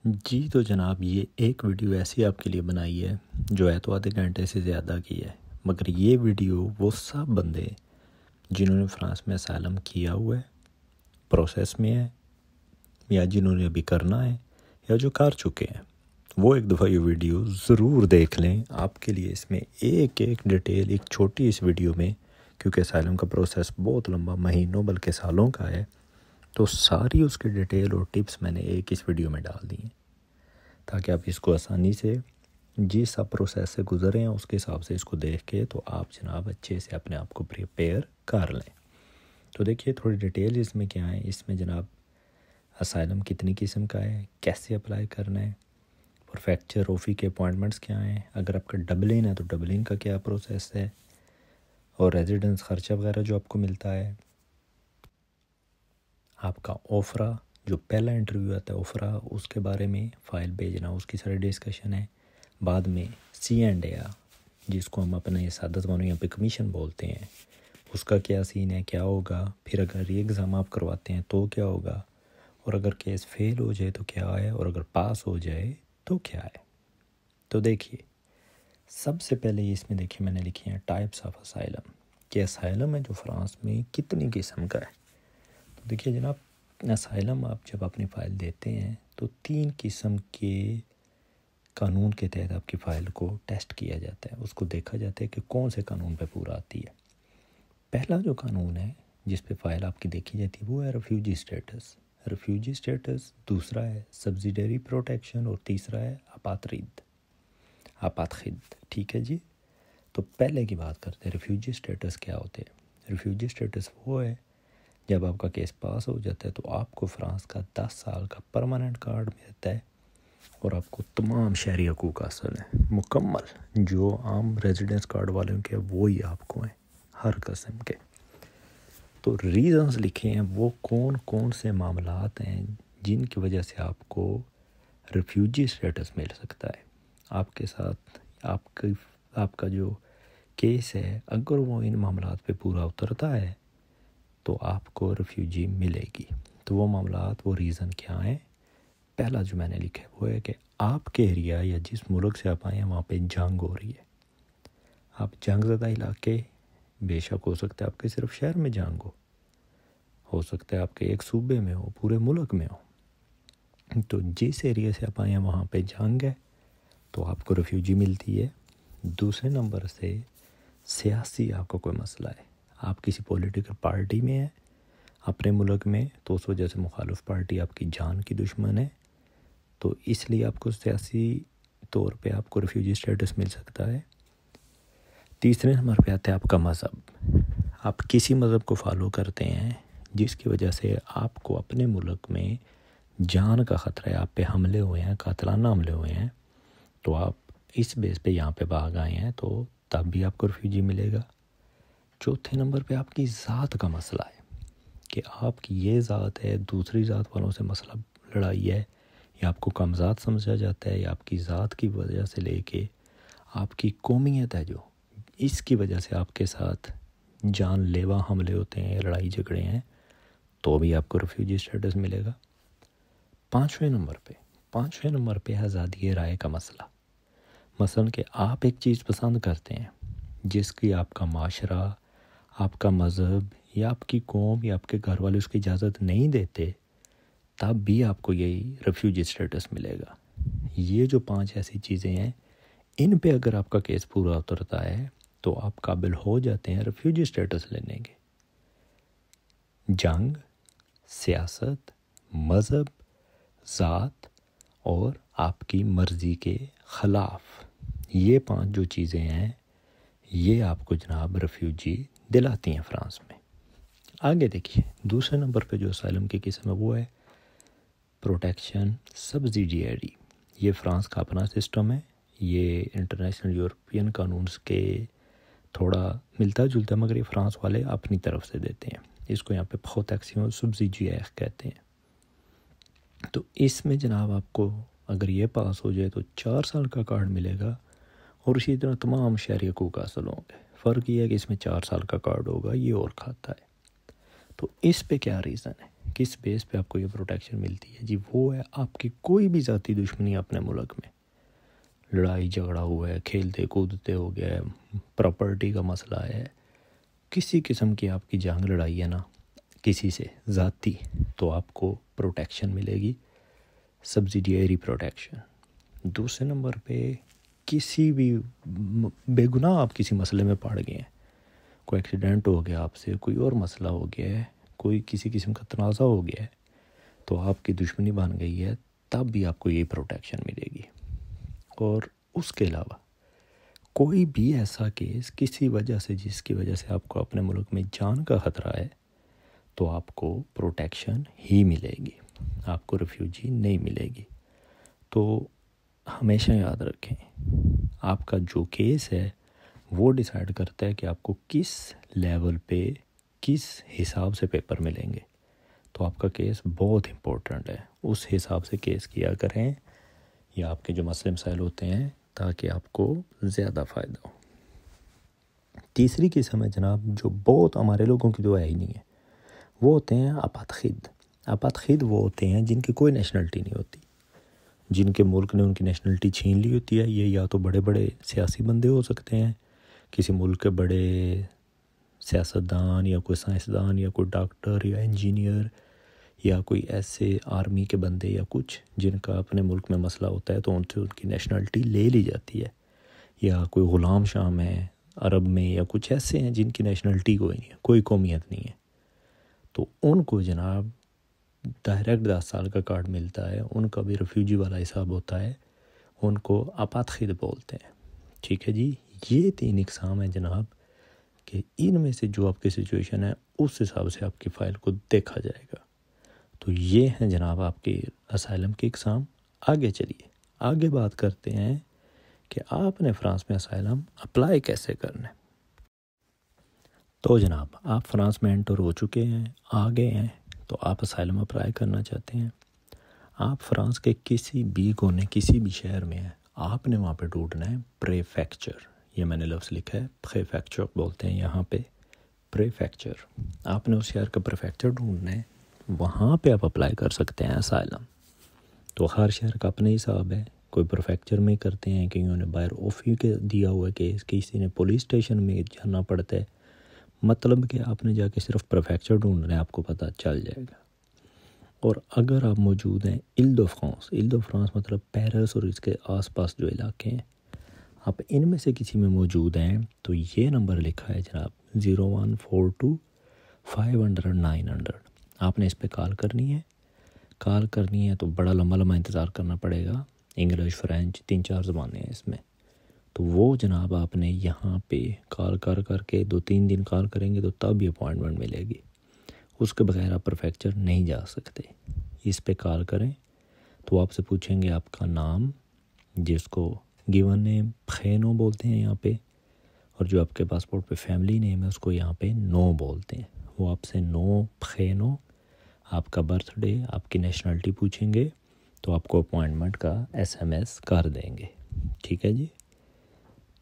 जी तो जनाब, ये एक वीडियो ऐसी आपके लिए बनाई है जो है तो आधे घंटे से ज़्यादा की है, मगर ये वीडियो वो सब बंदे जिन्होंने फ़्रांस में असाइलम किया हुआ है, प्रोसेस में है, या जिन्होंने अभी करना है, या जो कर चुके हैं, वो एक दफ़ा ये वीडियो ज़रूर देख लें। आपके लिए इसमें एक एक डिटेल एक छोटी इस वीडियो में, क्योंकि असाइलम का प्रोसेस बहुत लंबा, महीनों बल्कि सालों का है, तो सारी उसकी डिटेल और टिप्स मैंने एक इस वीडियो में डाल दी हैं ताकि आप इसको आसानी से जिस आप प्रोसेस से गुजरे हैं उसके हिसाब से इसको देख के तो आप जनाब अच्छे से अपने आप को प्रिपेयर कर लें। तो देखिए थोड़ी डिटेल इसमें क्या है। इसमें जनाब असाइलम कितनी किस्म का है, कैसे अप्लाई करना है, परफेक्चर रोफ़ी के अपॉइंटमेंट्स क्या हैं, अगर आपका डबलिंग है तो डबलिंग का क्या प्रोसेस है, और रेजिडेंस खर्चा वगैरह जो आपको मिलता है, आपका ओफरा जो पहला इंटरव्यू आता है ओफरा, उसके बारे में फ़ाइल भेजना, उसकी सारी डिस्कशन है। बाद में C&A जिसको हम अपने सादा ज़बानों यहाँ पे कमीशन बोलते हैं, उसका क्या सीन है, क्या होगा। फिर अगर री एग्ज़ाम आप करवाते हैं तो क्या होगा, और अगर केस फेल हो जाए तो क्या है, और अगर पास हो जाए तो क्या है। तो देखिए सबसे पहले इसमें देखिए मैंने लिखी है टाइप्स ऑफ असाइलम, कि असाइलम है जो फ़्रांस में कितनी किस्म का है। तो देखिए जनाब, असाइलम आप जब अपनी फ़ाइल देते हैं तो 3 किस्म के कानून के तहत आपकी फ़ाइल को टेस्ट किया जाता है, उसको देखा जाता है कि कौन से कानून पे पूरा आती है। पहला जो कानून है जिस पे फ़ाइल आपकी देखी जाती है वो है रेफ्यूजी स्टेटस। रेफ्यूजी स्टेटस, दूसरा है सब्सिडियरी प्रोटेक्शन, और तीसरा है आपातखिद। ठीक है जी। तो पहले की बात करते हैं, रेफ्यूजी स्टेटस क्या होते हैं। रेफ्यूजी स्टेटस वो है जब आपका केस पास हो जाता है तो आपको फ़्रांस का 10 साल का परमानेंट कार्ड मिलता है, और आपको तमाम शहरी हकूक़ हासिल हैं मुकम्मल, जो आम रेजिडेंस कार्ड वालों के वो ही आपको हैं हर किस्म के। तो रीज़न्स लिखे हैं वो कौन कौन से मामलात हैं जिनकी वजह से आपको रेफ्यूजी स्टेटस मिल सकता है। आपके साथ आपका जो केस है अगर वो इन मामलात पे पूरा उतरता है तो आपको रेफ्यूजी मिलेगी। तो वो मामलात, वो रीज़न क्या है। पहला जो मैंने लिखा है वो है कि आपके एरिया या जिस मुल्क से आप आए हैं वहाँ पे जंग हो रही है। आप जंग ज़दा इलाके, बेशक हो सकता है आपके सिर्फ शहर में जंग हो सकता है आपके एक सूबे में हो, पूरे मुल्क में हो। तो जिस एरिया से आप आए हैं वहाँ पे जंग है तो आपको रेफ्यूजी मिलती है। दूसरे नंबर से सियासी आपका कोई मसला है, आप किसी पॉलिटिकल पार्टी में हैं अपने मुल्क में, तो उस वजह से मुखालिफ पार्टी आपकी जान की दुश्मन है, तो इसलिए आपको सियासी तौर पे आपको रेफ्यूजी स्टेटस मिल सकता है। तीसरे नंबर पे आता है आपका मज़हब। आप किसी मज़हब को फॉलो करते हैं जिसकी वजह से आपको अपने मुल्क में जान का ख़तरा है, आप पे हमले हुए हैं, कातलाना हमले हुए हैं, तो आप इस बेस पे यहाँ पे भाग आए हैं, तो तब भी आपको रेफ्यूजी मिलेगा। चौथे नंबर पे आपकी ज़ात का मसला है कि आपकी ये ज़ात है, दूसरी ज़ात वालों से मसला लड़ाई है, या आपको कमज़ात समझा जाता है, या आपकी ज़ात की वजह से लेके आपकी कौमियत है जो, इसकी वजह से आपके साथ जानलेवा हमले होते हैं, लड़ाई झगड़े हैं, तो भी आपको रेफ्यूजी स्टेटस मिलेगा। पाँचवें नंबर पे है आज़ादी राय का मसला। मसलन कि आप एक चीज़ पसंद करते हैं जिसकी आपका माशरा, आपका मज़हब या आपकी कौम या आपके घर वाले उसकी इजाज़त नहीं देते, तब भी आपको यही रेफ्यूजी स्टेटस मिलेगा। ये जो 5 ऐसी चीज़ें हैं, इन पे अगर आपका केस पूरा उतरता है तो आप काबिल हो जाते हैं रेफ्यूजी स्टेटस लेने के। जंग, सियासत, मज़हब, ज़ात और आपकी मर्ज़ी के ख़िलाफ़, ये 5 जो चीज़ें हैं ये आपको जनाब रेफ्यूजी दिलाती हैं फ़्रांस में। आगे देखिए दूसरे नंबर पे जो असाइलम की किस्म है वो है प्रोटेक्शन सब्सिडियरी। ये फ़्रांस का अपना सिस्टम है, ये इंटरनेशनल यूरोपियन कानून के थोड़ा मिलता जुलता, मगर ये फ़्रांस वाले अपनी तरफ से देते हैं। इसको यहाँ पे प्रोटेक्शन सब्सिडियरी कहते हैं। तो इसमें जनाब आपको अगर ये पास हो जाए तो 4 साल का कार्ड मिलेगा, और इसी तरह तमाम शहरी हकूक़ हासिल होंगे। फ़र्क ये है कि इसमें 4 साल का कार्ड होगा, ये और खाता है। तो इस पे क्या रीज़न है, किस बेस पे आपको ये प्रोटेक्शन मिलती है जी? वो है आपकी कोई भी ज़ाती दुश्मनी अपने मुल्क में, लड़ाई झगड़ा हुआ है, खेलते कूदते हो गया है, प्रॉपर्टी का मसला है, किसी किस्म की आपकी जंग लड़ाई है ना किसी से ज़ाती, तो आपको प्रोटेक्शन मिलेगी, सब्सिडियरी प्रोटेक्शन। दूसरे नंबर पे किसी भी बेगुनाह आप किसी मसले में पड़ गए हैं, कोई एक्सीडेंट हो गया आपसे, कोई और मसला हो गया है, कोई किसी किस्म का तनाज़ा हो गया है, तो आपकी दुश्मनी बन गई है, तब भी आपको ये प्रोटेक्शन मिलेगी। और उसके अलावा कोई भी ऐसा केस किसी वजह से जिसकी वजह से आपको अपने मुल्क में जान का ख़तरा है, तो आपको प्रोटेक्शन ही मिलेगी, आपको रिफ्यूजी नहीं मिलेगी। तो हमेशा याद रखें, आपका जो केस है वो डिसाइड करता है कि आपको किस लेवल पे किस हिसाब से पेपर मिलेंगे। तो आपका केस बहुत इम्पोर्टेंट है, उस हिसाब से केस किया करें, या आपके जो मसले मसाइल होते हैं, ताकि आपको ज़्यादा फ़ायदा हो। तीसरी किस्म है जनाब, जो बहुत हमारे लोगों की तो है ही नहीं है, वो होते हैं आपातखिद। आपातखिद वो होते हैं जिनकी कोई नेशनलिटी नहीं होती, जिनके मुल्क ने उनकी नेशनलिटी छीन ली होती है। ये या तो बड़े बड़े सियासी बंदे हो सकते हैं, किसी मुल्क के बड़े सियासतदान, या कोई साइंसदान, या कोई डॉक्टर या इंजीनियर, या कोई ऐसे आर्मी के बंदे या कुछ जिनका अपने मुल्क में मसला होता है, तो उनसे उनकी नेशनलिटी ले ली जाती है। या कोई ग़ुलाम शाम है अरब में, या कुछ ऐसे हैं जिनकी नेशनलिटी कोई नहीं है, कोई कौमियत नहीं है, तो उनको जनाब डायरेक्ट 10 साल का कार्ड मिलता है, उनका भी रेफ्यूजी वाला हिसाब होता है, उनको आपातखिद बोलते हैं। ठीक है जी, ये 3 इकसाम है जनाब, कि इनमें से जो आपकी सिचुएशन है उस हिसाब से आपकी फ़ाइल को देखा जाएगा। तो ये हैं जनाब आपके असाइलम के इकसाम। आगे चलिए, आगे बात करते हैं कि आपने फ़्रांस में असाइलम अप्लाई कैसे करना है। तो जनाब आप फ़्रांस में एंटर हो चुके हैं, आ गए हैं, तो आप असाइलम अप्लाई करना चाहते हैं। आप फ़्रांस के किसी भी कोने, किसी भी शहर में हैं, आपने वहाँ पे ढूंढना है प्रेफेक्चर। ये मैंने लफ्ज़ लिखा है, प्रेफेक्चर बोलते हैं यहाँ पे, प्रेफेक्चर। आपने उस शहर का प्रेफेक्चर ढूंढना है, वहाँ पे आप अप्लाई कर सकते हैं असाइलम। तो हर शहर का अपना हिसाब है, कोई प्रेफेक्चर में करते हैं, कईयों ने बाहर ऑफिस के दिया हुआ केस, किसी ने पुलिस स्टेशन में जाना पड़ता है। मतलब कि आपने जाके सिर्फ प्रेफेक्चर ढूंढना है, आपको पता चल जाएगा। और अगर आप मौजूद हैं इल-दो-फ्रांस, इल-दो-फ्रांस मतलब पेरिस और इसके आसपास जो इलाके हैं, आप इनमें से किसी में मौजूद हैं, तो ये नंबर लिखा है जनाब 0142 500 900। आपने इस पे कॉल करनी है। कॉल करनी है तो बड़ा लंबा इंतज़ार करना पड़ेगा, इंग्लिश फ्रेंच 3-4 ज़बानें हैं इसमें। तो वो जनाब आपने यहाँ पे कॉल करके 2-3 दिन कॉल करेंगे तो तब ये अपॉइंटमेंट मिलेगी, उसके बगैर आप प्रेफेक्चर नहीं जा सकते। इस पे कॉल करें तो आपसे पूछेंगे आपका नाम, जिसको गिवन नेम खैनो बोलते हैं यहाँ पे, और जो आपके पासपोर्ट पे फैमिली नेम है उसको यहाँ पे नो बोलते हैं। वो आपसे नो खैनो, आपका बर्थडे, आपकी नेशनलिटी पूछेंगे, तो आपको अपॉइंटमेंट का SMS कर देंगे। ठीक है जी,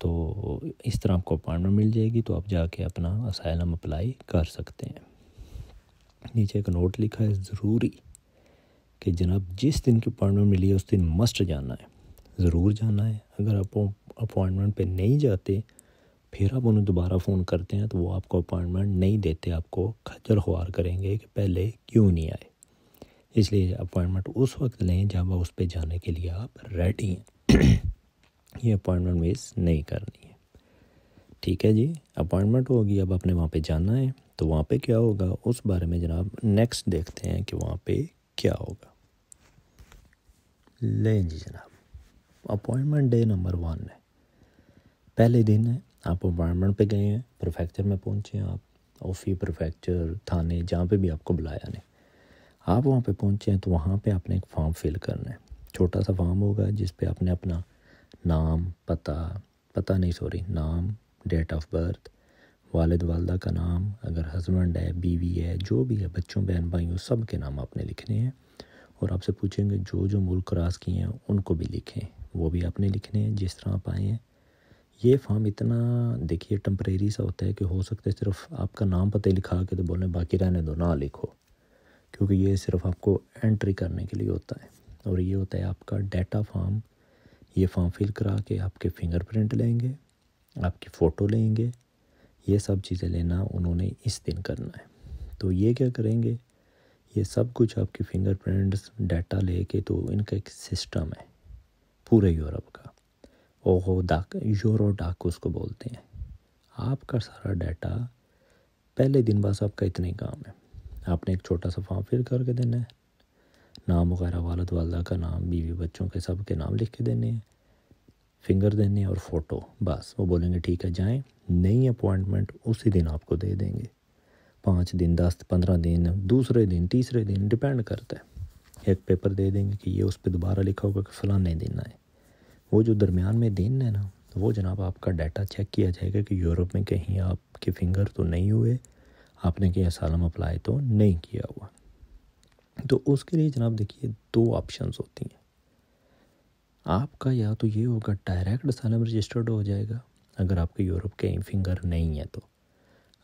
तो इस तरह आपको अपॉइंटमेंट मिल जाएगी, तो आप जाके अपना असाइलम अप्लाई कर सकते हैं। नीचे एक नोट लिखा है ज़रूरी, कि जनाब जिस दिन की अपॉइंटमेंट मिली है उस दिन मस्ट जाना है, ज़रूर जाना है। अगर आप अपॉइंटमेंट पे नहीं जाते, फिर आप उन्हें दोबारा फ़ोन करते हैं, तो वो आपको अपॉइंटमेंट नहीं देते, आपको खज्जल ख्वार करेंगे कि पहले क्यों नहीं आए। इसलिए अपॉइंटमेंट उस वक्त लें जब उस पे जाने के लिए आप रेडी हैं। ये अपॉइंटमेंट मिस नहीं करनी है। ठीक है जी, अपॉइंटमेंट होगी, अब आपने वहाँ पे जाना है, तो वहाँ पे क्या होगा उस बारे में जनाब नेक्स्ट देखते हैं कि वहाँ पे क्या होगा। लें जी जनाब, अपॉइंटमेंट डे नंबर 1 है, पहले दिन है, आप अपॉइंटमेंट पे गए हैं, प्रेफेक्चर में पहुँचे आप, ऑफिस, प्रेफेक्चर, थाने, जहाँ पे भी आपको बुलाया ने, आप वहाँ पे पहुँचे हैं, तो वहाँ पे आपने एक फॉर्म फिल करना है। छोटा सा फॉर्म होगा जिस पे आपने अपना नाम, नाम, डेट ऑफ बर्थ, वालिद वालदा का नाम, अगर हस्बैंड है, बीवी है, जो भी है, बच्चों बहन भाइयों सब के नाम आपने लिखने हैं। और आपसे पूछेंगे जो जो मुल्क क्रॉस किए हैं उनको भी लिखें, वो भी आपने लिखने हैं जिस तरह आप आए हैं। ये फॉर्म इतना देखिए टेम्परेरी सा होता है कि हो सकता है सिर्फ आपका नाम पता ही लिखा के तो बोलें बाकी रहने दो, ना लिखो, क्योंकि ये सिर्फ आपको एंट्री करने के लिए होता है। और ये होता है आपका डाटा फॉर्म। ये फॉर्म फिल करा के आपके फिंगरप्रिंट लेंगे, आपकी फ़ोटो लेंगे, ये सब चीज़ें लेना उन्होंने इस दिन करना है। तो ये क्या करेंगे, ये सब कुछ आपके फिंगरप्रिंट्स डाटा लेके, तो इनका एक सिस्टम है पूरे यूरोप का, ओहो डाक, यूरो डाक उसको बोलते हैं। आपका सारा डाटा पहले दिन बस आपका इतना ही काम है, आपने एक छोटा सा फॉर्म फिल करके देना है, नाम वगैरह, वालिद वालदा का नाम, बीवी बच्चों के सब के नाम लिख के देने हैं, फिंगर देने और फ़ोटो, बस। वो बोलेंगे ठीक है जाएं। नई अपॉइंटमेंट उसी दिन आपको दे देंगे, 5 दिन, 10, 15 दिन, दूसरे दिन, तीसरे दिन, डिपेंड करता है। एक पेपर दे देंगे कि ये उस पर दोबारा लिखा होगा कि फ़लाने दिन आए। वो जो दरमियान में दिन है ना, वो जनाब आपका डाटा चेक किया जाएगा कि यूरोप में कहीं आपके फिंगर तो नहीं हुए, आपने कहीं असालम अप्लाई तो नहीं किया हुआ। तो उसके लिए जनाब देखिए 2 ऑप्शंस होती हैं आपका, या तो ये होगा डायरेक्ट असालम रजिस्टर्ड हो जाएगा अगर आपके यूरोप कहीं फिंगर नहीं है तो,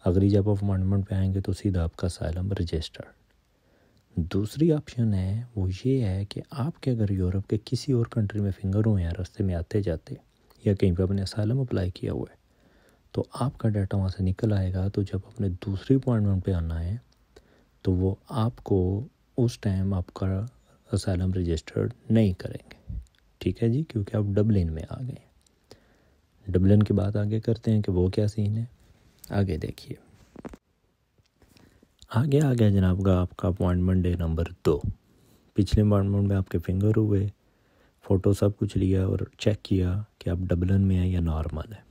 अगली जब आप अपॉइंटमेंट पे आएंगे तो सीधा आपका असालम रजिस्टर्ड। दूसरी ऑप्शन है वो ये है कि आपके अगर यूरोप के किसी और कंट्री में फिंगर हुए हैं रास्ते में आते जाते, या कहीं पर आपने असालम अप्लाई किया हुआ है, तो आपका डाटा वहाँ से निकल आएगा। तो जब आपने दूसरी अपॉइंटमेंट पे आना है तो वो आपको उस टाइम आपका असालम रजिस्टर्ड नहीं करेंगे, ठीक है जी, क्योंकि आप डबलिन में आ गए। डबलिन की बात आगे करते हैं कि वो क्या सीन है। आगे देखिए, आगे आ गया जनाब का आपका अपॉइंटमेंट डे नंबर 2। पिछले अपॉइंटमेंट में आपके फिंगर हुए, फ़ोटो सब कुछ लिया और चेक किया कि आप डबलिन में हैं या नॉर्मल है।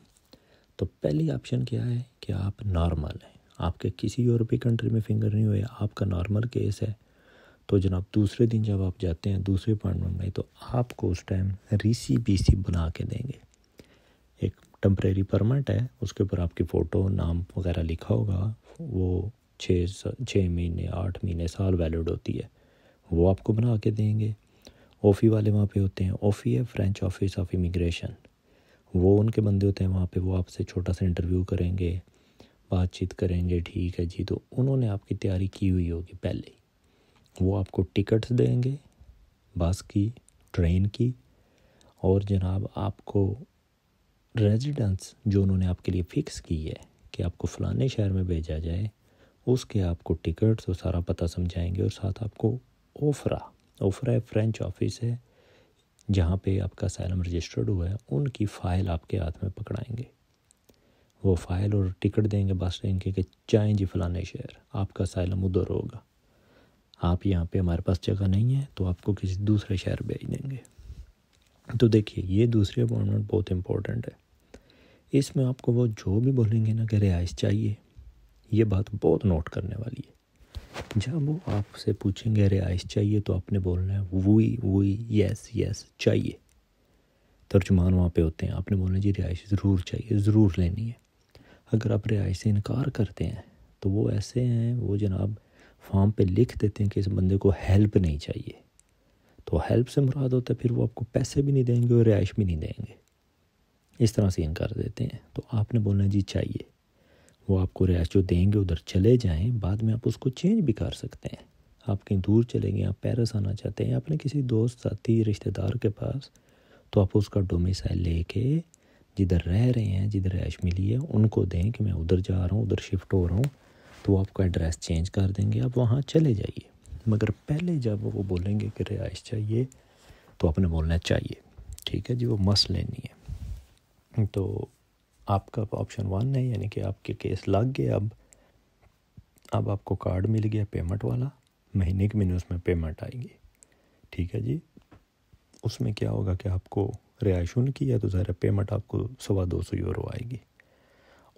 तो पहली ऑप्शन क्या है कि आप नॉर्मल हैं, आपके किसी यूरोपीय कंट्री में फिंगर नहीं हुए, आपका नॉर्मल केस है। तो जनाब दूसरे दिन जब आप जाते हैं दूसरे अपॉइंटमेंट में, तो आपको उस टाइम रीसी बीसी बना के देंगे। एक टेम्परेरी परमिट है, उसके ऊपर आपकी फ़ोटो, नाम वगैरह लिखा होगा, वो 6 महीने, 8 महीने, साल वैलिड होती है, वो आपको बना के देंगे। ऑफ़ी वाले वहाँ पे होते हैं, ऑफ़ी है फ्रेंच ऑफिस ऑफ इमिग्रेशन, वो उनके बंदे होते हैं वहाँ पे, वो आपसे छोटा सा इंटरव्यू करेंगे, बातचीत करेंगे, ठीक है जी। तो उन्होंने आपकी तैयारी की हुई होगी पहले ही, वो आपको टिकट्स देंगे बस की, ट्रेन की, और जनाब आपको रेजिडेंस जो उन्होंने आपके लिए फ़िक्स की है कि आपको फ़लाने शहर में भेजा जाए, उसके आपको टिकट्स और सारा पता समझाएंगे। और साथ आपको ओफरा फ्रेंच ऑफिस है जहाँ पे आपका असाइलम रजिस्टर्ड हुआ है, उनकी फ़ाइल आपके हाथ में पकड़ाएंगे, वो फ़ाइल और टिकट देंगे बस इनके कि जाएँ जी फ़लाने शहर, आपका असाइलम उधर होगा, आप यहाँ पे हमारे पास जगह नहीं है तो आपको किसी दूसरे शहर भेज देंगे। तो देखिए ये दूसरी अपॉइंटमेंट बहुत इंपॉर्टेंट है। इसमें आपको वो जो भी बोलेंगे ना कि रिहाइश चाहिए, ये बात बहुत नोट करने वाली है। जब वो आपसे पूछेंगे रिहाइश चाहिए तो आपने बोलना है वही यस यस चाहिए। तर्जुमान वहाँ पे होते हैं, आपने बोलना जी रिहाइश ज़रूर चाहिए, ज़रूर लेनी है। अगर आप रिहाइश से इनकार करते हैं तो वो ऐसे हैं, वो जनाब फॉर्म पे लिख देते हैं कि इस बंदे को हेल्प नहीं चाहिए। तो हेल्प से मुराद होता है फिर वो आपको पैसे भी नहीं देंगे और रिहाइश भी नहीं देंगे, इस तरह से इनकार देते हैं। तो आपने बोलना जी चाहिए, वो आपको रिहाइश जो देंगे उधर चले जाएं, बाद में आप उसको चेंज भी कर सकते हैं। आप कहीं दूर चले गए, आप पेरिस आना चाहते हैं अपने किसी दोस्त साथी रिश्तेदार के पास, तो आप उसका डोमिसाइल लेके जिधर रह रहे हैं, जिधर रिहाइश मिली है, उनको दें कि मैं उधर जा रहा हूँ, उधर शिफ्ट हो रहा हूँ, तो आपका एड्रेस चेंज कर देंगे, आप वहाँ चले जाइए। मगर पहले जब वो बोलेंगे कि रिहाइश चाहिए तो आपने बोलना चाहिए, ठीक है जी, वो मस्त लेनी है। तो आपका ऑप्शन 1 है, यानी कि आपके केस लग गए। अब आपको कार्ड मिल गया पेमेंट वाला, महीने के महीने उसमें पेमेंट आएगी, ठीक है जी। उसमें क्या होगा कि आपको रिहाइश की है तो ज़रा पेमेंट आपको 250 यूरो आएगी।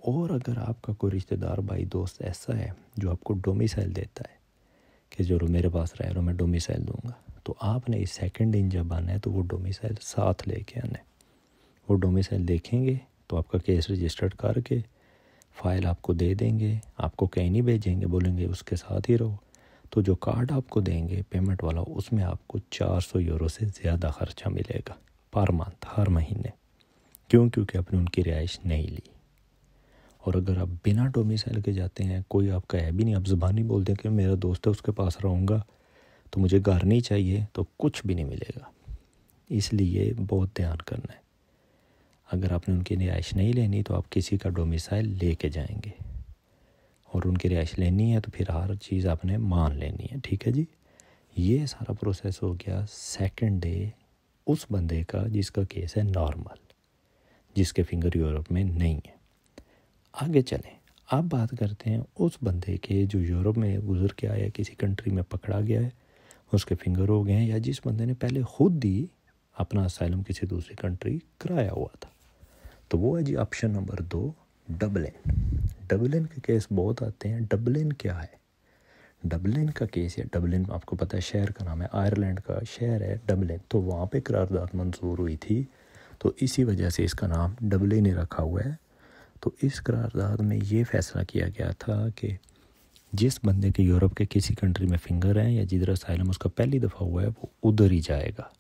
और अगर आपका कोई रिश्तेदार भाई दोस्त ऐसा है जो आपको डोमिसाइल देता है कि जो मेरे पास रह रहा मैं डोमिसाइल दूंगा, तो आपने इस सेकंड दिन जब आना है तो वो डोमिसाइल साथ लेके आना है। वो डोमिसाइल देखेंगे तो आपका केस रजिस्टर्ड करके फ़ाइल आपको दे देंगे, आपको कहीं नहीं भेजेंगे, बोलेंगे उसके साथ ही रहो। तो जो कार्ड आपको देंगे पेमेंट वाला, उसमें आपको 400 यूरो से ज़्यादा ख़र्चा मिलेगा पर मंथ, हर महीने। क्यों? क्योंकि आपने उनकी रिहाइश नहीं ली। और अगर आप बिना डोमिसाइल के जाते हैं, कोई आपका है भी नहीं, आप ज़बानी बोलते हैं कि मेरा दोस्त है उसके पास रहूँगा तो मुझे घर नहीं चाहिए, तो कुछ भी नहीं मिलेगा। इसलिए बहुत ध्यान करना है। अगर आपने उनकी रिहाइश नहीं लेनी तो आप किसी का डोमिसाइल लेके जाएंगे, और उनकी रिहाइश लेनी है तो फिर हर चीज़ आपने मान लेनी है। ठीक है जी। ये सारा प्रोसेस हो गया सेकंड डे उस बंदे का जिसका केस है नॉर्मल, जिसके फिंगर यूरोप में नहीं है। आगे चलें, अब बात करते हैं उस बंदे के जो यूरोप में गुजर के आया, किसी कंट्री में पकड़ा गया है, उसके फिंगर हो गए हैं, या जिस बंदे ने पहले खुद ही अपना असाइलम किसी दूसरी कंट्री कराया हुआ था। तो वो है जी ऑप्शन नंबर 2, डबलिन। डबलिन के केस बहुत आते हैं। डबलिन क्या है? डबलिन का केस है, डबलिन आपको पता है शहर का नाम है, आयरलैंड का शहर है डबलिन। तो वहाँ पे करारदाद मंजूर हुई थी, तो इसी वजह से इसका नाम डबलिन ही रखा हुआ है। तो इस करारदाद में ये फैसला किया गया था कि जिस बंदे के यूरोप के किसी कंट्री में फिंगर हैं या जिधर असाइलम उसका पहली दफ़ा हुआ है वो उधर ही जाएगा,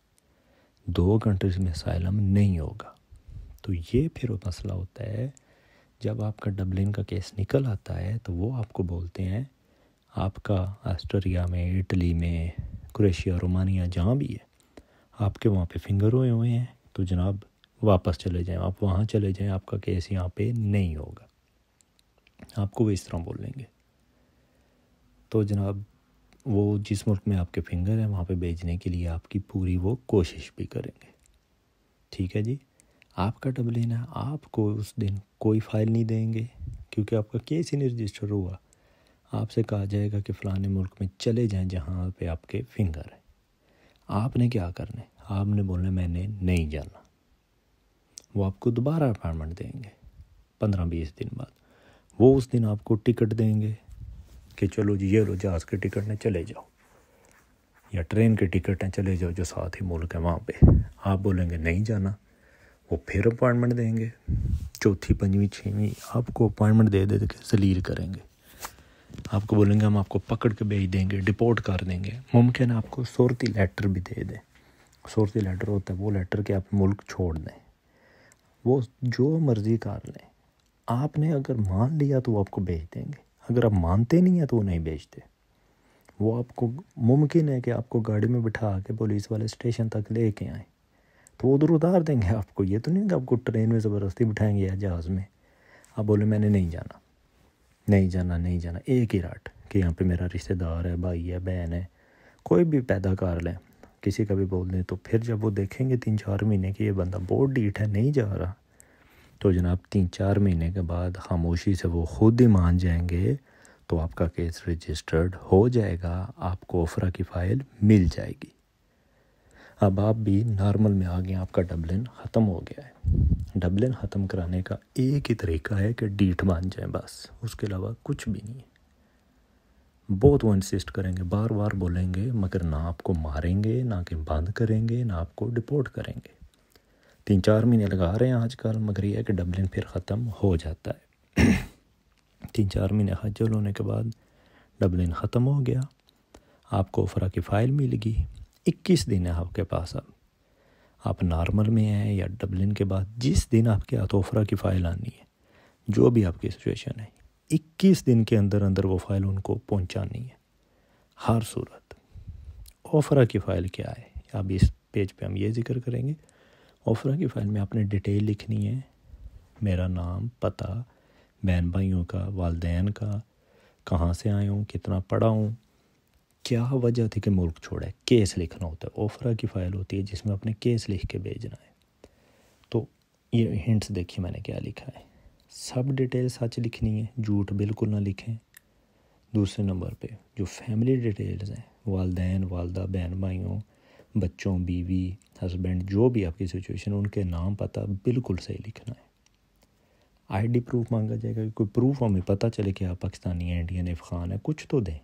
2 कंट्रीज में असाइलम नहीं होगा। तो ये फिर मसला होता है जब आपका डबलिन का केस निकल आता है, तो वो आपको बोलते हैं आपका ऑस्ट्रिया में, इटली में, क्रोएशिया, रोमानिया जहाँ भी है आपके वहाँ पे फिंगर हुए हुए हैं, तो जनाब वापस चले जाएं, आप वहाँ चले जाएं, आपका केस यहाँ पे नहीं होगा। आपको वो इस तरह बोलेंगे। तो जनाब वो जिस मुल्क में आपके फिंगर हैं वहाँ पे भेजने के लिए आपकी पूरी वो कोशिश भी करेंगे। ठीक है जी। आपका डबलिन है, आपको उस दिन कोई फ़ाइल नहीं देंगे क्योंकि आपका केस ही नहीं रजिस्टर हुआ। आपसे कहा जाएगा कि फ़लाने मुल्क में चले जाएं जहाँ पे आपके फिंगर है। आपने क्या करना है? आपने बोलना मैंने नहीं जाना। वो आपको दोबारा अपॉइंटमेंट देंगे 15-20 दिन बाद। वो उस दिन आपको टिकट देंगे कि चलो जी ये लो जहाज़ के टिकट ने चले जाओ, या ट्रेन के टिकट हैं चले जाओ जो साथ ही मुल्क है वहाँ पे। आप बोलेंगे नहीं जाना, वो फिर अपॉइंटमेंट देंगे, चौथी, पंजवीं, छवीं आपको अपॉइंटमेंट दे दे के जलील करेंगे। आपको बोलेंगे हम आपको पकड़ के भेज देंगे, डिपोर्ट कर देंगे। मुमकिन है आपको सूरती लेटर भी दे दें। सूरती लेटर होता है वो लेटर कि आप मुल्क छोड़ दें, वो जो मर्ज़ी कर लें। आपने अगर मान लिया तो वो आपको भेज देंगे, अगर आप मानते नहीं हैं तो वो नहीं भेजते। वो आपको मुमकिन है कि आपको गाड़ी में बिठा के पुलिस वाले स्टेशन तक ले के आएँ, तो वो उधर उतार देंगे आपको। ये तो नहीं कि आपको ट्रेन में ज़बरदस्ती बिठाएंगे या जहाज़ में। आप बोले मैंने नहीं जाना, नहीं जाना, नहीं जाना, एक ही राट कि यहाँ पे मेरा रिश्तेदार है, भाई है, बहन है, कोई भी पैदा कर लें, किसी का भी बोल दें। तो फिर जब वो देखेंगे 3-4 महीने कि ये बंदा बहुत ढीठ है, नहीं जा रहा, तो जनाब 3-4 महीने के बाद खामोशी से वो खुद ही मान जाएंगे, तो आपका केस रजिस्टर्ड हो जाएगा, आपको ओफरा की फ़ाइल मिल जाएगी। अब आप भी नॉर्मल में आ गए, आपका डबलिन ख़त्म हो गया है। डबलिन ख़त्म कराने का एक ही तरीका है कि डीठ मान जाए, बस, उसके अलावा कुछ भी नहीं है। बहुत वो इंसिस्ट करेंगे, बार बार बोलेंगे, मगर ना आपको मारेंगे, ना कि बंद करेंगे, ना आपको डिपोर्ट करेंगे। 3-4 महीने लगा रहे हैं आजकल, मगर ये है कि डबलिन फिर ख़त्म हो जाता है। 3-4 महीने खज्जल होने के बाद डबलिन ख़त्म हो गया, आपको ओफरा की फ़ाइल मिल गई। 21 दिन है आपके पास। अब आप नॉर्मल में हैं या डबलिन के बाद जिस दिन आपके हाथ ओफरा की फ़ाइल आनी है, जो भी आपकी सिचुएशन है, 21 दिन के अंदर अंदर वो फ़ाइल उनको पहुंचानी है हर सूरत। ओफरा की फ़ाइल क्या है, अब इस पेज पे हम ये जिक्र करेंगे। ओफरा की फ़ाइल में आपने डिटेल लिखनी है, मेरा नाम, पता, बहन भाइयों का, वालदैन का, कहाँ से आया हूँ, कितना पढ़ा हूँ, क्या वजह थी कि मुल्क छोड़ा है, केस लिखना होता है। ओफरा की फ़ाइल होती है जिसमें अपने केस लिख के भेजना है। तो ये हिंट्स देखिए मैंने क्या लिखा है। सब डिटेल सच लिखनी है, झूठ बिल्कुल ना लिखें। दूसरे नंबर पे जो फैमिली डिटेल्स हैं, वालदैन, वालदा, बहन भाइयों, बच्चों, बीवी, हस्बैंड, जो भी आपकी सिचुएशन, उनके नाम, पता बिल्कुल सही लिखना है। आईडी प्रूफ मांगा जाएगा, कोई प्रूफ हमें पता चले कि आप पाकिस्तानी हैं, इंडियन, अफ़गान है, कुछ तो दें।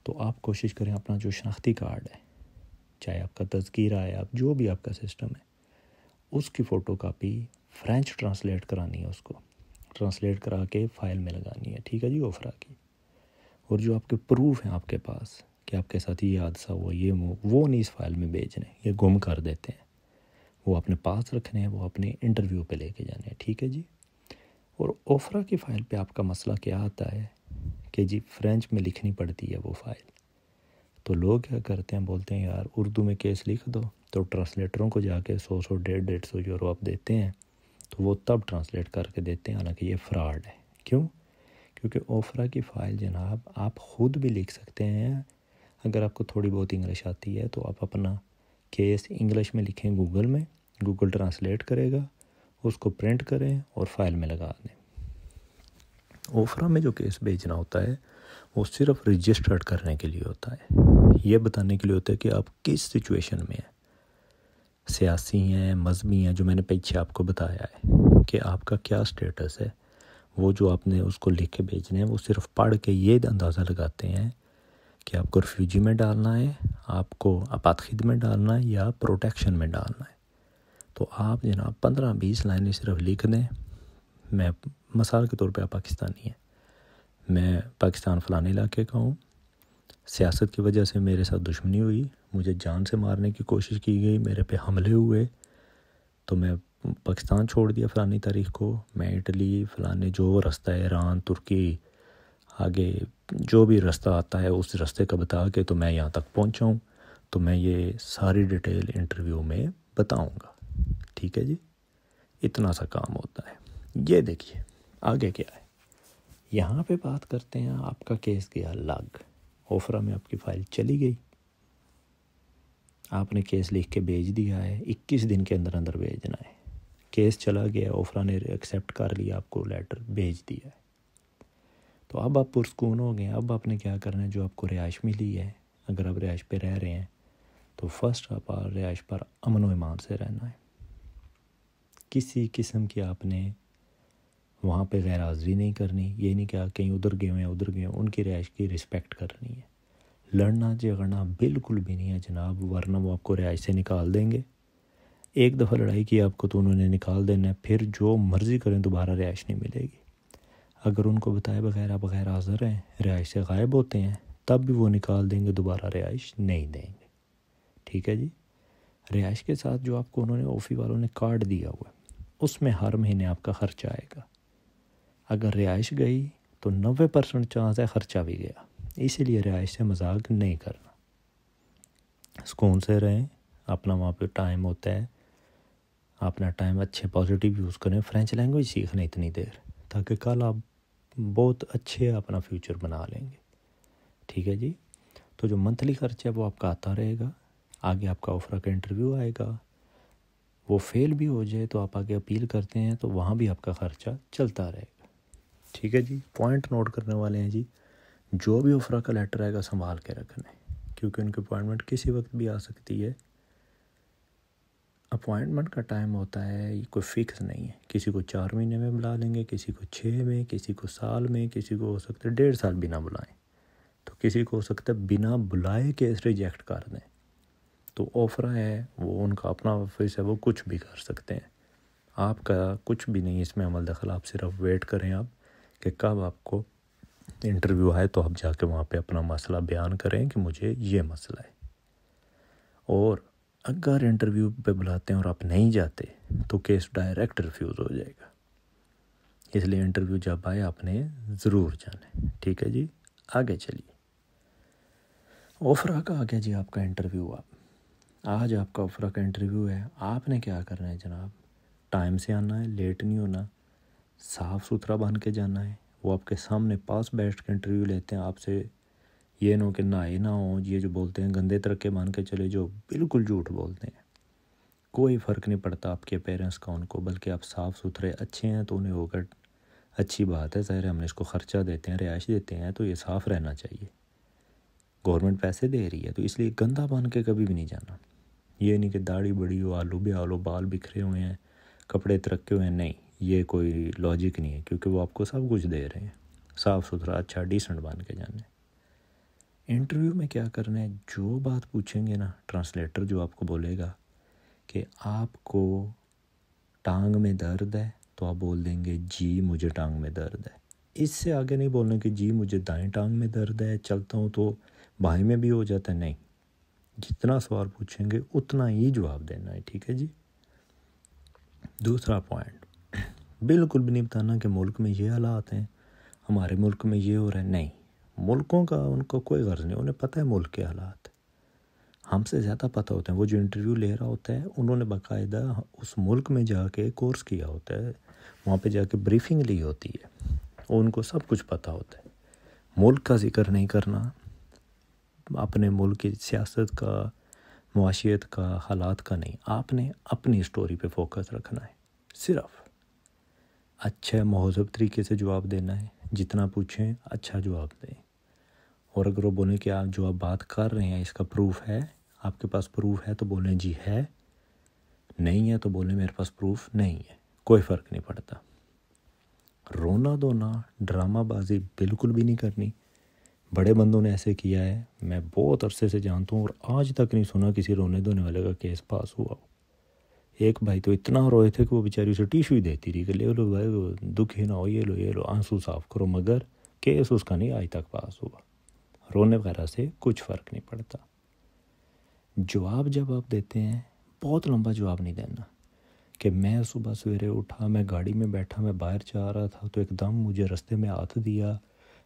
तो आप कोशिश करें अपना जो शनाख्ती कार्ड है, चाहे आपका तज़किरा है, आप जो भी आपका सिस्टम है, उसकी फ़ोटो कापी फ्रेंच ट्रांसलेट करानी है, उसको ट्रांसलेट करा के फ़ाइल में लगानी है। ठीक है जी, ओफरा की। और जो आपके प्रूफ हैं आपके पास कि आपके साथ ये हादसा हुआ, ये वो नहीं इस फाइल में भेजने, ये गुम कर देते हैं, वो अपने पास रखने हैं, वो अपने इंटरव्यू पे लेके जाने हैं। ठीक है जी। और ओफरा की फ़ाइल पे आपका मसला क्या आता है कि जी फ्रेंच में लिखनी पड़ती है वो फ़ाइल। तो लोग क्या करते हैं, बोलते हैं यार उर्दू में केस लिख दो, तो ट्रांसलेटरों को जाके 100 150 यूरो आप देते हैं, तो वो तब ट्रांसलेट करके देते हैं, हालांकि ये फ्रॉड है। क्यों? क्योंकि ओफरा की फ़ाइल जनाब आप ख़ुद भी लिख सकते हैं। अगर आपको थोड़ी बहुत इंग्लिश आती है तो आप अपना केस इंग्लिश में लिखें गूगल में, गूगल ट्रांसलेट करेगा, उसको प्रिंट करें और फाइल में लगा दें। ओफरा में जो केस भेजना होता है वो सिर्फ रजिस्टर्ड करने के लिए होता है, ये बताने के लिए होता है कि आप किस सिचुएशन में हैं, सियासी हैं, मजहबी हैं, जो मैंने पीछे आपको बताया है कि आपका क्या स्टेटस है। वो जो आपने उसको लिख के भेजने हैं वो सिर्फ पढ़ के ये अंदाज़ा लगाते हैं कि आपको रिफ्यूजी में डालना है, आपको आपातखिद में डालना है या प्रोटेक्शन में डालना है। तो आप जनाब 15-20 लाइनें सिर्फ लिख दें। मैं मिसाल के तौर पे आप पाकिस्तानी हैं, मैं पाकिस्तान फ़लाने इलाके का हूँ, सियासत की वजह से मेरे साथ दुश्मनी हुई, मुझे जान से मारने की कोशिश की गई, मेरे पे हमले हुए, तो मैं पाकिस्तान छोड़ दिया फ़लानी तारीख को। मैं इटली फ़लाने जो रास्ता है, ईरान, तुर्की, आगे जो भी रास्ता आता है उस रास्ते का बता के तो मैं यहाँ तक पहुँचा हूँ। तो मैं ये सारी डिटेल इंटरव्यू में बताऊँगा। ठीक है जी, इतना सा काम होता है। ये देखिए आगे क्या है, यहाँ पे बात करते हैं। आपका केस गया लग, ओफरा में आपकी फ़ाइल चली गई, आपने केस लिख के भेज दिया है, 21 दिन के अंदर अंदर भेजना है। केस चला गया, ओफरा ने एक्सेप्ट कर लिया, आपको लेटर भेज दिया है। तो अब आप पुरस्कून हो गए। अब आपने क्या करना है, जो आपको रिहाइश मिली है, अगर आप रिहाइश पे रह रहे हैं तो फर्स्ट आप रिहाइश पर अमन व ईमान से रहना है। किसी किस्म की आपने वहाँ पे गैर हाज़िरी नहीं करनी। ये नहीं कि कहीं उधर गए हैं उधर गए हैं, उनकी रिहाइश की रिस्पेक्ट करनी है। लड़ना झगड़ना बिल्कुल भी नहीं है जनाब, वरना वो आपको रिहाइश से निकाल देंगे। एक दफ़ा लड़ाई की आपको तो उन्होंने निकाल देना है, फिर जो मर्ज़ी करें दोबारा रिहाइश नहीं मिलेगी। अगर उनको बताए बगैर आप गैर हाज़िर हैं, रिहाइश से गायब होते हैं, तब भी वो निकाल देंगे, दोबारा रिहाइश नहीं देंगे। ठीक है जी। रिहाइश के साथ जो आपको उन्होंने ओफी वालों ने कार्ड दिया हुआ है, उसमें हर महीने आपका ख़र्चा आएगा। अगर रिहाइश गई तो 90% चांस है ख़र्चा भी गया। इसीलिए रिहाइश से मजाक नहीं करना, सुकून से रहें। अपना वहाँ पे टाइम होता है, अपना टाइम अच्छे पॉजिटिव यूज़ करें। फ्रेंच लैंग्वेज सीखने इतनी देर, ताकि कल आप बहुत अच्छे अपना फ्यूचर बना लेंगे। ठीक है जी। तो जो मंथली खर्चा है वो आपका आता रहेगा। आगे आपका ओफरा का इंटरव्यू आएगा, वो फेल भी हो जाए तो आप आगे अपील करते हैं तो वहाँ भी आपका ख़र्चा चलता रहेगा। ठीक है जी। पॉइंट नोट करने वाले हैं जी, जो भी ओफरा का लेटर आएगा संभाल के रखना है, क्योंकि उनकी अपॉइंटमेंट किसी वक्त भी आ सकती है। अपॉइंटमेंट का टाइम होता है, ये कोई फिक्स नहीं है। किसी को 4 महीने में बुला लेंगे, किसी को 6 में, किसी को साल में, किसी को हो सकता है 1.5 साल बिना बुलाएं, तो किसी को हो सकता है बिना बुलाए केस रिजेक्ट कर दें। तो ओफरा है वो उनका अपना ऑफिस है, वो कुछ भी कर सकते हैं। आपका कुछ भी नहीं इसमें अमल दखल। आप सिर्फ वेट करें आप कि कब आपको इंटरव्यू आए, तो आप जाके वहाँ पे अपना मसला बयान करें कि मुझे ये मसला है। और अगर इंटरव्यू पे बुलाते हैं और आप नहीं जाते तो केस डायरेक्ट रिफ्यूज़ हो जाएगा। इसलिए इंटरव्यू जब आए आपने ज़रूर जाना है। ठीक है जी। आगे चलिए, ओफरा का आ गया जी आपका इंटरव्यू। आज आपका ओफरा का इंटरव्यू है। आपने क्या करना है जनाब, टाइम से आना है, लेट नहीं होना, साफ़ सुथरा बन के जाना है। वो आपके सामने पास बैठ के इंटरव्यू लेते हैं आपसे। ये ना हो कि नहाए ना हो, ये जो बोलते हैं गंदे तरक्के मान के चले, जो बिल्कुल झूठ बोलते हैं। कोई फ़र्क नहीं पड़ता आपके पेरेंट्स का उनको, बल्कि आप साफ़ सुथरे अच्छे हैं तो उन्हें होकर अच्छी बात है। ज़ाहिर है हमने इसको ख़र्चा देते हैं, रिहाइश देते हैं, तो ये साफ़ रहना चाहिए। गवर्नमेंट पैसे दे रही है तो इसलिए गंदा बन के कभी भी नहीं जाना। ये नहीं कि दाढ़ी बड़ी हो, आलू भी आलू, बाल बिखरे हुए हैं, कपड़े तरक्के हुए हैं, नहीं, ये कोई लॉजिक नहीं है, क्योंकि वो आपको सब कुछ दे रहे हैं। साफ़ सुथरा अच्छा डिसेंट बन के जाना है। इंटरव्यू में क्या करना है, जो बात पूछेंगे ना ट्रांसलेटर जो आपको बोलेगा कि आपको टांग में दर्द है, तो आप बोल देंगे जी मुझे टांग में दर्द है। इससे आगे नहीं बोलना कि जी मुझे दाएं टांग में दर्द है, चलता हूँ तो बाएं में भी हो जाता है, नहीं। जितना सवाल पूछेंगे उतना ही जवाब देना है। ठीक है जी। दूसरा पॉइंट, बिल्कुल भी नहीं बताना कि मुल्क में ये हालात हैं, हमारे मुल्क में ये हो रहा है। नहीं, मुल्कों का उनको कोई गर्ज नहीं, उन्हें पता है मुल्क के हालात हमसे ज़्यादा पता होते हैं। वो जो इंटरव्यू ले रहा होता है उन्होंने बाकायदा उस मुल्क में जाके कोर्स किया होता है, वहाँ पे जाके ब्रीफिंग ली होती है, उनको सब कुछ पता होता है। मुल्क का जिक्र नहीं करना, अपने मुल्क की सियासत का, मुआशियत का, हालात का नहीं, आपने अपनी स्टोरी पे फोकस रखना है। सिर्फ अच्छा महज़ब तरीके से जवाब देना है, जितना पूछें अच्छा जवाब दें। और अगर वो बोलें कि आप जो आप बात कर रहे हैं इसका प्रूफ है, आपके पास प्रूफ है तो बोलें जी है, नहीं है तो बोलें मेरे पास प्रूफ नहीं है, कोई फ़र्क नहीं पड़ता। रोना धोना ड्रामाबाजी बिल्कुल भी नहीं करनी। बड़े बंदों ने ऐसे किया है, मैं बहुत अरसे से जानता हूँ, और आज तक नहीं सुना किसी रोने धोने वाले का केस पास हुआ हो। एक भाई तो इतना रोए थे कि वो बेचारी उसे टिश्यू ही देती रही कि ले लो भाई, दुखी ना हो, ये लो आंसू साफ करो, मगर केस उसका नहीं आज तक पास हुआ। रोने वगैरह से कुछ फ़र्क नहीं पड़ता। जवाब जब आप देते हैं, बहुत लंबा जवाब नहीं देना कि मैं सुबह सवेरे उठा, मैं गाड़ी में बैठा, मैं बाहर जा रहा था तो एकदम मुझे रास्ते में हाथ दिया,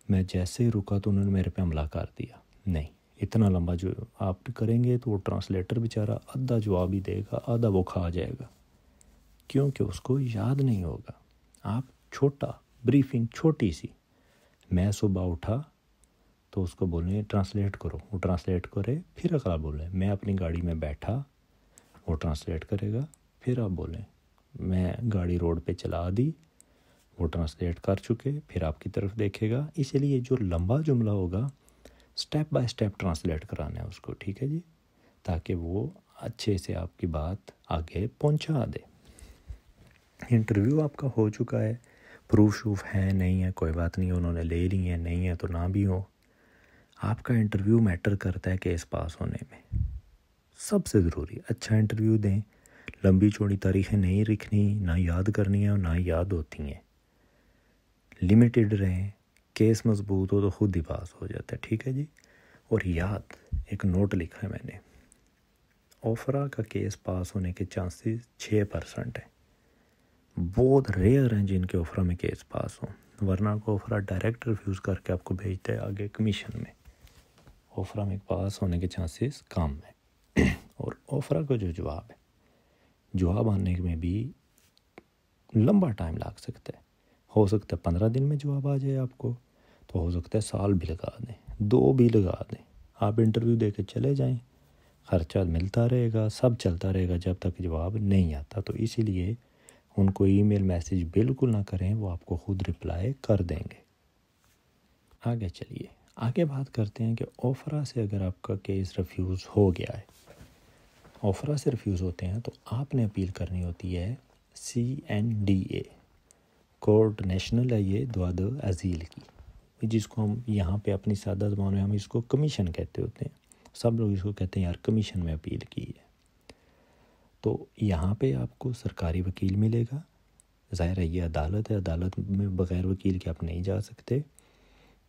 मैं जैसे ही रुका तो उन्होंने मेरे पे हमला कर दिया। नहीं, इतना लंबा जो आप करेंगे तो वो ट्रांसलेटर बेचारा आधा जवाब ही देगा, आधा वो खा जाएगा, क्योंकि उसको याद नहीं होगा। आप छोटा ब्रीफिंग, छोटी सी, मैं सुबह उठा तो उसको बोलें ट्रांसलेट करो, वो ट्रांसलेट करे, फिर अगर आप बोलें मैं अपनी गाड़ी में बैठा, वो ट्रांसलेट करेगा, फिर आप बोलें मैं गाड़ी रोड पे चला दी, वो ट्रांसलेट कर चुके, फिर आपकी तरफ देखेगा। इसलिए जो लंबा जुमला होगा स्टेप बाय स्टेप ट्रांसलेट कराना है उसको, ठीक है जी, ताकि वो अच्छे से आपकी बात आगे पहुंचा दे। इंटरव्यू आपका हो चुका है, प्रूफ शूफ है नहीं है कोई बात नहीं, उन्होंने ले ली है, नहीं है तो ना भी हो। आपका इंटरव्यू मैटर करता है केस पास होने में, सबसे ज़रूरी। अच्छा इंटरव्यू दें, लंबी चौड़ी तारीखें नहीं लिखनी, ना याद करनी है और ना याद होती हैं। लिमिटेड रहें, केस मजबूत हो तो खुद ही पास हो जाता है, ठीक है जी। और याद, एक नोट लिखा है मैंने, ओफरा का केस पास होने के चांसेस 6% है। बहुत रेयर हैं जिनके ओफरा में केस पास हो, वरना को ओफरा डायरेक्ट रिफ्यूज़ करके आपको भेजता है आगे कमीशन में। ओफरा में पास होने के चांसेस कम है। और ओफरा का जो जवाब है, जवाब आने में भी लंबा टाइम लग सकता है। हो सकता है 15 दिन में जवाब आ जाए आपको, तो हो सकता है साल भी लगा दें, 2 भी लगा दें। आप इंटरव्यू दे के चले जाएं, खर्चा मिलता रहेगा, सब चलता रहेगा जब तक जवाब नहीं आता। तो इसीलिए उनको ईमेल मैसेज बिल्कुल ना करें, वो आपको खुद रिप्लाई कर देंगे। आगे चलिए, आगे बात करते हैं कि ओफरा से अगर आपका केस रिफ्यूज़ हो गया है, ओफरा से रिफ्यूज़ होते हैं तो आपने अपील करनी होती है CNDA, कोर्ट नेशनल है ये द्वाद अजील की, जिसको हम यहाँ पे अपनी सादा ज़बान में हम इसको कमीशन कहते होते हैं। सब लोग इसको कहते हैं यार कमीशन में अपील की है। तो यहाँ पे आपको सरकारी वकील मिलेगा, ज़ाहिर है ये अदालत है, अदालत में बग़ैर वकील के आप नहीं जा सकते,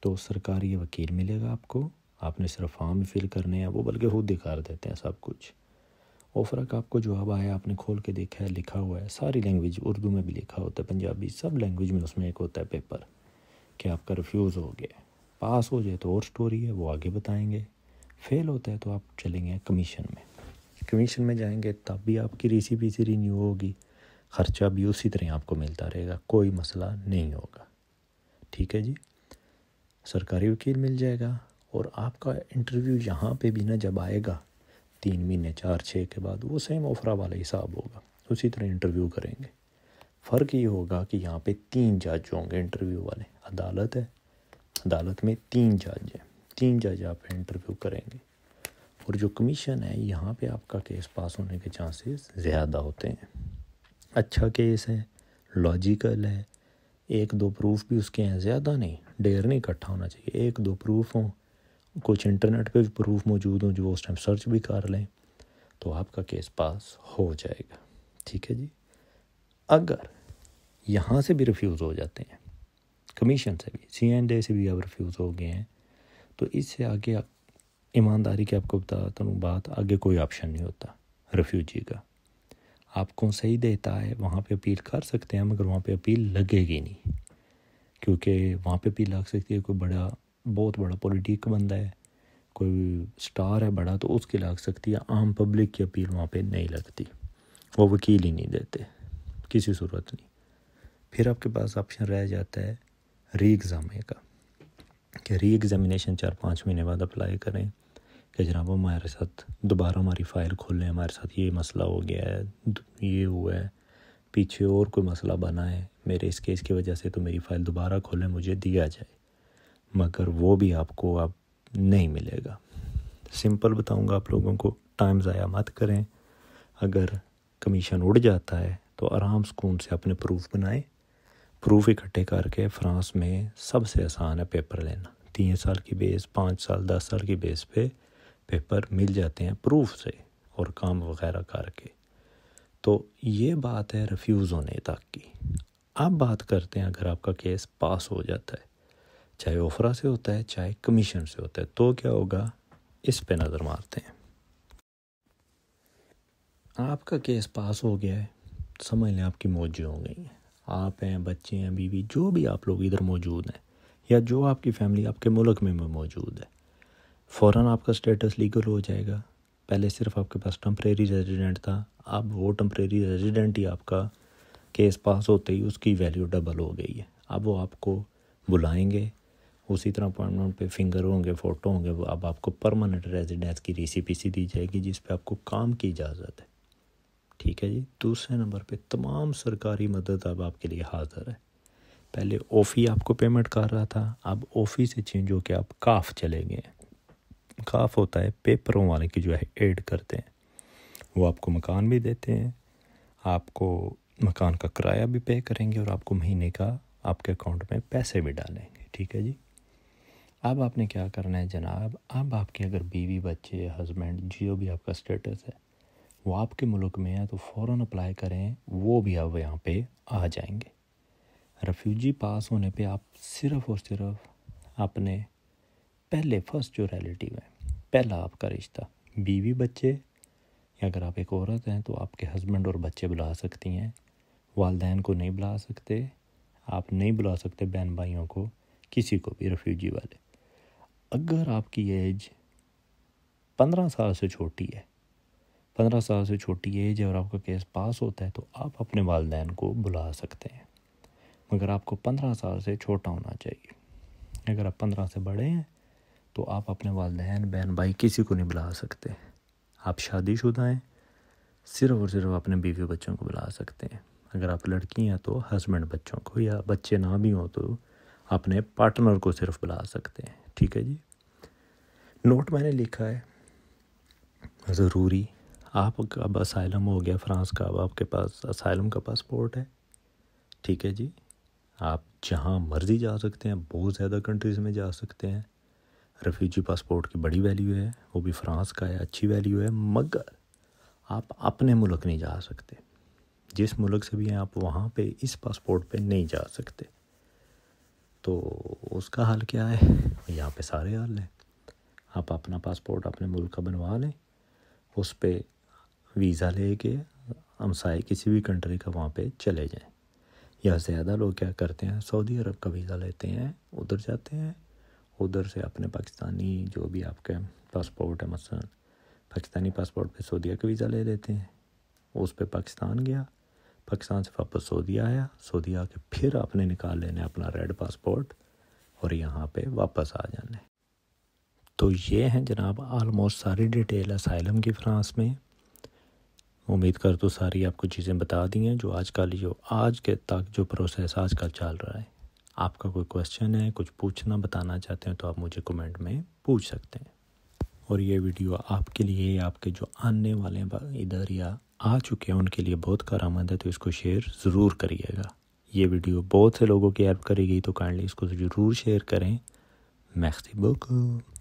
तो सरकारी वकील मिलेगा आपको। आपने सिर्फ फॉर्म फिल करने हैं, वो बल्कि खुद दिखा देते हैं सब कुछ। ओफरा का आपको जवाब आया, आपने खोल के देखा है, लिखा हुआ है सारी लैंग्वेज, उर्दू में भी लिखा होता है, पंजाबी, सब लैंग्वेज में उसमें एक होता है पेपर कि आपका रिफ्यूज़ हो गया। पास हो जाए तो और स्टोरी है, वो आगे बताएंगे। फेल होता है तो आप चलेंगे कमीशन में। कमीशन में जाएंगे तब भी आपकी रेसिपी रिन्यू होगी, ख़र्चा भी उसी तरह आपको मिलता रहेगा, कोई मसला नहीं होगा, ठीक है जी। सरकारी वकील मिल जाएगा। और आपका इंटरव्यू यहाँ पे भी ना जब आएगा 3 महीने 4-6 के बाद, वो सेम ओफरा वाला हिसाब होगा, उसी तरह इंटरव्यू करेंगे। फ़र्क ये होगा कि यहाँ पे 3 जज होंगे इंटरव्यू वाले। अदालत है, अदालत में 3 जज हैं, 3 जज आप इंटरव्यू करेंगे। और जो कमीशन है, यहाँ पे आपका केस पास होने के चांसेस ज़्यादा होते हैं। अच्छा केस है, लॉजिकल है, 1-2 प्रूफ भी उसके हैं, ज़्यादा नहीं, ढेर नहीं इकट्ठा होना चाहिए, 1-2 प्रूफ हों, कुछ इंटरनेट पे भी प्रूफ मौजूद हों जो उस टाइम सर्च भी कर लें, तो आपका केस पास हो जाएगा, ठीक है जी। अगर यहाँ से भी रिफ्यूज़ हो जाते हैं, कमीशन से भी, CNDA से भी अब रिफ्यूज़ हो गए हैं, तो इससे आगे ईमानदारी की आपको बताता हूँ बात, आगे कोई ऑप्शन नहीं होता रिफ्यूजी का। आपको सही देता है वहाँ पे अपील कर सकते हैं, मगर वहाँ पे अपील लगेगी नहीं, क्योंकि वहाँ पे अपील लग सकती है कोई बहुत बड़ा पॉलिटिक बंदा है, कोई स्टार है बड़ा, तो उसकी लग सकती है। आम पब्लिक की अपील वहाँ पे नहीं लगती, वो वकील ही नहीं देते किसी सूरत नहीं। फिर आपके पास ऑप्शन रह जाता है री एग्ज़ाम का, कि री एग्ज़ामिनेशन 4-5 महीने बाद अप्लाई करें कि जनाब हमारे साथ दोबारा हमारी फ़ाइल खोलें, हमारे साथ ये मसला हो गया है, ये हुआ है, पीछे और कोई मसला बना है, मेरे इस केस की वजह से तो मेरी फ़ाइल दोबारा खोलें, मुझे दिया जाए। मगर वो भी आपको अब नहीं मिलेगा। सिंपल बताऊंगा आप लोगों को, टाइम ज़ाया मत करें। अगर कमीशन उड़ जाता है तो आराम सुकून से अपने प्रूफ बनाएं। प्रूफ इकट्ठे करके फ्रांस में सबसे आसान है पेपर लेना। 3 साल की बेस, 5 साल, 10 साल की बेस पे पेपर मिल जाते हैं प्रूफ से और काम वगैरह करके। तो ये बात है रिफ्यूज़ होने तक की। अब बात करते हैं अगर आपका केस पास हो जाता है, चाहे ओफरा से होता है चाहे कमीशन से होता है, तो क्या होगा, इस पे नज़र मारते हैं। आपका केस पास हो गया है, समझ लें आपकी मौज हो गई है। आप हैं, बच्चे हैं, बीवी, जो भी आप लोग इधर मौजूद हैं या जो आपकी फैमिली आपके मुल्क में मौजूद है, फ़ौरन आपका स्टेटस लीगल हो जाएगा। पहले सिर्फ आपके पास टेम्परेरी रेजिडेंट था, अब वो टेम्परेरी रेजिडेंट ही आपका केस पास होते ही उसकी वैल्यू डबल हो गई है। अब वो आपको बुलाएंगे, उसी तरह अपॉइंटमेंट पे फिंगर होंगे, फ़ोटो होंगे, वो अब आपको परमानेंट रेजिडेंस की रेसिपीसी दी जाएगी जिस पे आपको काम की इजाज़त है। ठीक है जी। दूसरे नंबर पे तमाम सरकारी मदद अब आपके लिए हाज़िर है। पहले ओफ़ी आपको पेमेंट कर रहा था, अब ओफ़ी से चेंज हो के आप काफ चले गए हैं। काफ होता है पेपरों वाले की जो है एड करते हैं, वो आपको मकान भी देते हैं, आपको मकान का किराया भी पे करेंगे और आपको महीने का आपके अकाउंट में पैसे भी डालेंगे। ठीक है जी। अब आपने क्या करना है जनाब, अब आपके अगर बीवी, बच्चे, हस्बैंड, जो भी आपका स्टेटस है वो आपके मुल्क में है तो फ़ौरन अप्लाई करें, वो भी अब यहाँ पे आ जाएंगे। रेफ्यूजी पास होने पे आप सिर्फ़ और सिर्फ अपने पहले फर्स्ट जो रिलेटिव है, पहला आपका रिश्ता, बीवी, बच्चे, या अगर आप एक औरत हैं तो आपके हस्बैंड और बच्चे बुला सकती हैं। वालिदैन को नहीं बुला सकते, आप नहीं बुला सकते बहन भाइयों को, किसी को भी, रेफ्यूजी वाले। अगर आपकी एज 15 साल से छोटी है, 15 साल से छोटी एज है और आपका केस पास होता है तो आप अपने वालिदैन को बुला सकते हैं, मगर आपको 15 साल से छोटा होना चाहिए। अगर आप 15 से बड़े हैं तो आप अपने वालिदैन, बहन भाई, किसी को नहीं बुला सकते। आप शादीशुदा हैं, सिर्फ़ और सिर्फ अपने बीवी बच्चों को बुला सकते हैं। अगर आप लड़की हैं तो हस्बैंड बच्चों को, या बच्चे ना भी हों तो अपने पार्टनर को सिर्फ बुला सकते हैं। ठीक है जी। नोट मैंने लिखा है ज़रूरी, आप अब असाइलम हो गया फ्रांस का, अब आपके पास असाइलम का पासपोर्ट है। ठीक है जी। आप जहाँ मर्ज़ी जा सकते हैं, बहुत ज़्यादा कंट्रीज़ में जा सकते हैं। रेफ्यूजी पासपोर्ट की बड़ी वैल्यू है, वो भी फ्रांस का है, अच्छी वैल्यू है, मगर आप अपने मुल्क नहीं जा सकते। जिस मुल्क से भी हैं आप, वहाँ पे इस पासपोर्ट पे नहीं जा सकते। तो उसका हल क्या है, यहाँ पे सारे हल हैं। आप अपना पासपोर्ट अपने मुल्क का बनवा लें, उस पे वीज़ा लेके हमसाए किसी भी कंट्री का वहाँ पे चले जाएं। या ज़्यादा लोग क्या करते हैं, सऊदी अरब का वीज़ा लेते हैं, उधर जाते हैं, उधर से अपने पाकिस्तानी जो भी आपका पासपोर्ट है, मसलन पाकिस्तानी पासपोर्ट पे सऊदीया का वीज़ा ले लेते हैं, उस पे पाकिस्तान गया, पाकिस्तान से वापस सऊदी आया, सऊदी आके फिर आपने निकाल लेना अपना रेड पासपोर्ट और यहाँ पे वापस आ जाना है। तो ये हैं जनाब आलमोस्ट सारी डिटेल असाइलम की फ्रांस में। उम्मीद कर तो सारी आपको चीज़ें बता दी हैं जो आजकल, जो आज के तक जो प्रोसेस आजकल चल रहा है। आपका कोई क्वेश्चन है, कुछ पूछना, बताना चाहते हैं तो आप मुझे कमेंट में पूछ सकते हैं। और ये वीडियो आपके लिए, आपके जो आने वाले इधर या आ चुके हैं उनके लिए बहुत कारआमद है, तो इसको शेयर ज़रूर करिएगा। ये वीडियो बहुत से लोगों की हेल्प करेगी, तो काइंडली इसको ज़रूर शेयर करें। Maxi beaucoup।